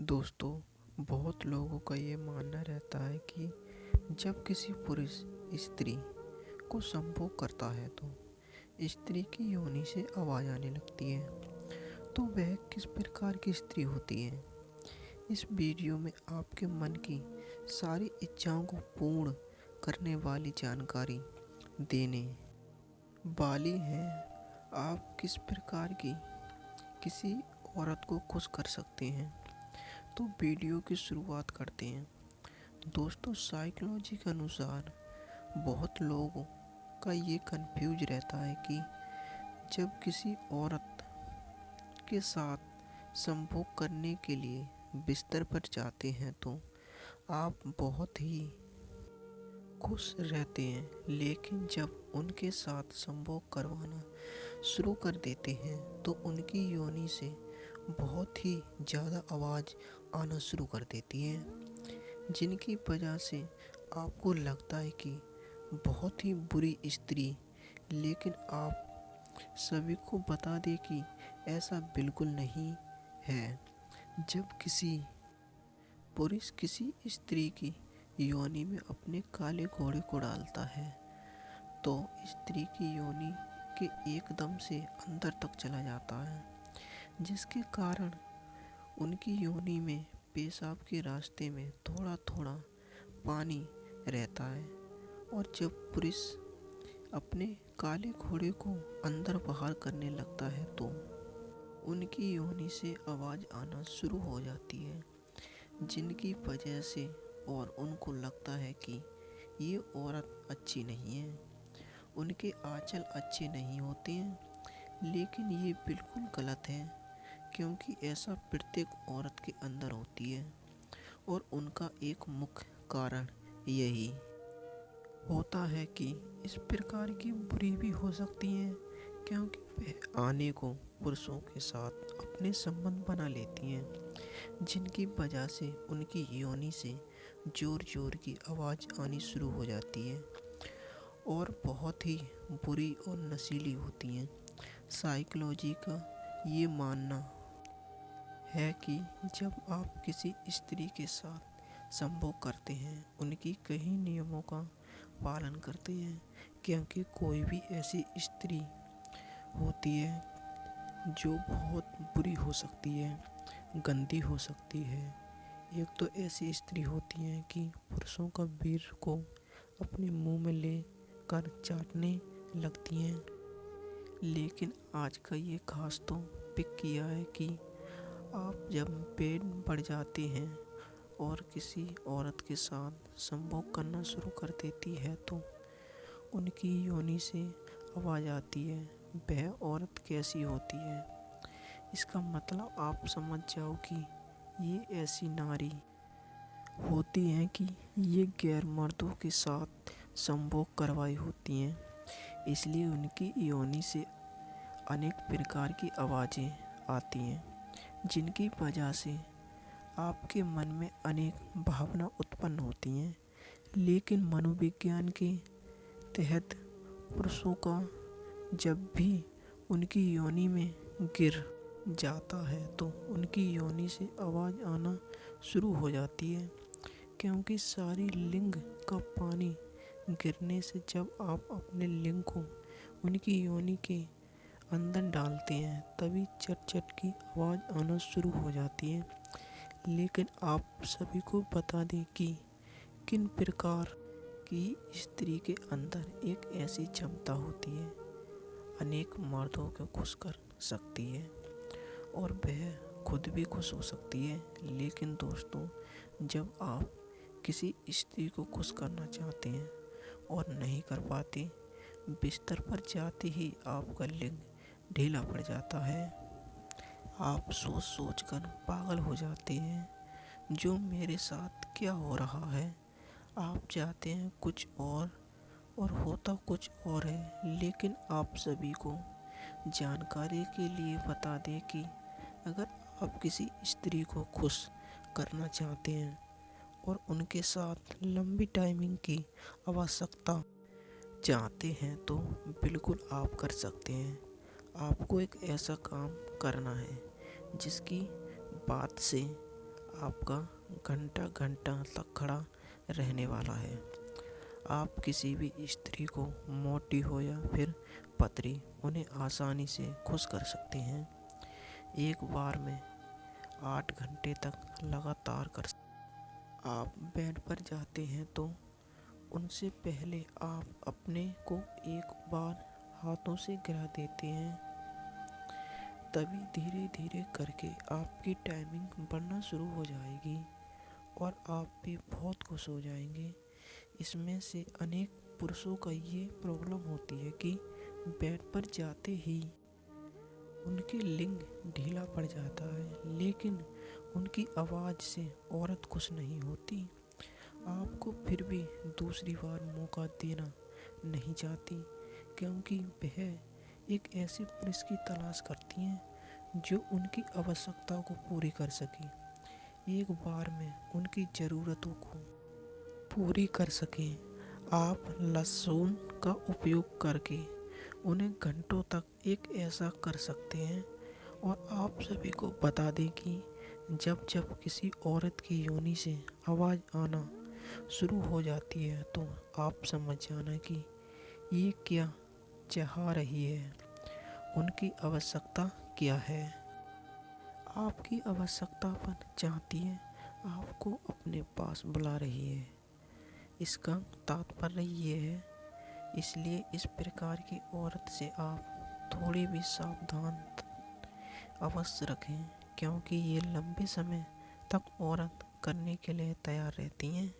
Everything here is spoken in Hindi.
दोस्तों, बहुत लोगों का ये मानना रहता है कि जब किसी पुरुष स्त्री को संभोग करता है तो स्त्री की योनि से आवाज़ आने लगती है। तो वह किस प्रकार की स्त्री होती है? इस वीडियो में आपके मन की सारी इच्छाओं को पूर्ण करने वाली जानकारी देने वाली है। आप किस प्रकार की किसी औरत को खुश कर सकते हैं। तो वीडियो की शुरुआत करते हैं। दोस्तों, साइकोलॉजी के अनुसार बहुत लोगों का ये कंफ्यूज रहता है कि जब किसी औरत के साथ संभोग करने के लिए बिस्तर पर जाते हैं तो आप बहुत ही खुश रहते हैं, लेकिन जब उनके साथ संभोग करवाना शुरू कर देते हैं तो उनकी योनि से बहुत ही ज़्यादा आवाज़ आना शुरू कर देती है, जिनकी वजह से आपको लगता है कि बहुत ही बुरी स्त्री। लेकिन आप सभी को बता दें कि ऐसा बिल्कुल नहीं है। जब किसी पुरुष किसी स्त्री की योनि में अपने काले घोड़े को डालता है तो स्त्री की योनि के एकदम से अंदर तक चला जाता है, जिसके कारण उनकी योनि में पेशाब के रास्ते में थोड़ा थोड़ा पानी रहता है। और जब पुरुष अपने काले घोड़े को अंदर बाहर करने लगता है तो उनकी योनि से आवाज़ आना शुरू हो जाती है, जिनकी वजह से और उनको लगता है कि ये औरत अच्छी नहीं है, उनके आंचल अच्छे नहीं होते हैं। लेकिन ये बिल्कुल गलत है, क्योंकि ऐसा प्रत्येक औरत के अंदर होती है और उनका एक मुख्य कारण यही होता है कि इस प्रकार की बुरी भी हो सकती हैं, क्योंकि वह आने को पुरुषों के साथ अपने संबंध बना लेती हैं, जिनकी वजह से उनकी योनि से जोर जोर की आवाज़ आनी शुरू हो जाती है और बहुत ही बुरी और नशीली होती हैं। साइकोलॉजी का ये मानना है कि जब आप किसी स्त्री के साथ संभोग करते हैं, उनकी कई नियमों का पालन करते हैं, क्योंकि कोई भी ऐसी स्त्री होती है जो बहुत बुरी हो सकती है, गंदी हो सकती है। एक तो ऐसी स्त्री होती है कि पुरुषों का वीर को अपने मुंह में ले कर चाटने लगती हैं। लेकिन आज का ये खास तो पिक किया है कि आप जब पेट बढ़ जाते हैं और किसी औरत के साथ संभोग करना शुरू कर देती है तो उनकी योनि से आवाज़ आती है। वह औरत कैसी होती है, इसका मतलब आप समझ जाओ कि ये ऐसी नारी होती हैं कि ये गैर मर्दों के साथ संभोग करवाई होती हैं, इसलिए उनकी योनि से अनेक प्रकार की आवाज़ें आती हैं, जिनकी वजह से आपके मन में अनेक भावना उत्पन्न होती हैं। लेकिन मनोविज्ञान के तहत पुरुषों का जब भी उनकी योनि में गिर जाता है तो उनकी योनि से आवाज़ आना शुरू हो जाती है, क्योंकि सारी लिंग का पानी गिरने से जब आप अपने लिंग को उनकी योनि के अंदर डालते हैं तभी चट चट की आवाज़ आना शुरू हो जाती है। लेकिन आप सभी को बता दें कि किन प्रकार की स्त्री के अंदर एक ऐसी क्षमता होती है, अनेक मर्दों को खुश कर सकती है और वह खुद भी खुश हो सकती है। लेकिन दोस्तों, जब आप किसी स्त्री को खुश करना चाहते हैं और नहीं कर पाते, बिस्तर पर जाते ही आपका लिंग ढीला पड़ जाता है। आप सोच सोच कर पागल हो जाते हैं, जो मेरे साथ क्या हो रहा है। आप चाहते हैं कुछ और होता कुछ और है। लेकिन आप सभी को जानकारी के लिए बता दें कि अगर आप किसी स्त्री को खुश करना चाहते हैं और उनके साथ लंबी टाइमिंग की आवश्यकता चाहते हैं तो बिल्कुल आप कर सकते हैं। आपको एक ऐसा काम करना है जिसकी बात से आपका घंटा घंटा तक खड़ा रहने वाला है। आप किसी भी स्त्री को, मोटी हो या फिर पतली, उन्हें आसानी से खुश कर सकते हैं। एक बार में 8 घंटे तक लगातार कर सकते हैं। आप बेड पर जाते हैं तो उनसे पहले आप अपने को एक बार हाथों से गिरा देते हैं। तभी धीरे धीरे करके आपकी टाइमिंग बढ़ना शुरू हो जाएगी और आप भी बहुत खुश हो जाएंगे। इसमें से अनेक पुरुषों का ये प्रॉब्लम होती है कि बेड पर जाते ही उनके लिंग ढीला पड़ जाता है, लेकिन उनकी आवाज़ से औरत खुश नहीं होती। आपको फिर भी दूसरी बार मौका देना नहीं चाहती, क्योंकि वह एक ऐसे पुरुष की तलाश करती हैं जो उनकी आवश्यकताओं को पूरी कर सके, एक बार में उनकी ज़रूरतों को पूरी कर सकें। आप लहसुन का उपयोग करके उन्हें घंटों तक एक ऐसा कर सकते हैं। और आप सभी को बता दें कि जब जब किसी औरत की योनि से आवाज़ आना शुरू हो जाती है तो आप समझ जाना कि ये क्या चाह रही है, उनकी आवश्यकता क्या है। आपकी आवश्यकता पर चाहती है, आपको अपने पास बुला रही है। इसका तात्पर्य ये है, इसलिए इस प्रकार की औरत से आप थोड़ी भी सावधान अवश्य रखें, क्योंकि ये लंबे समय तक औरत करने के लिए तैयार रहती हैं।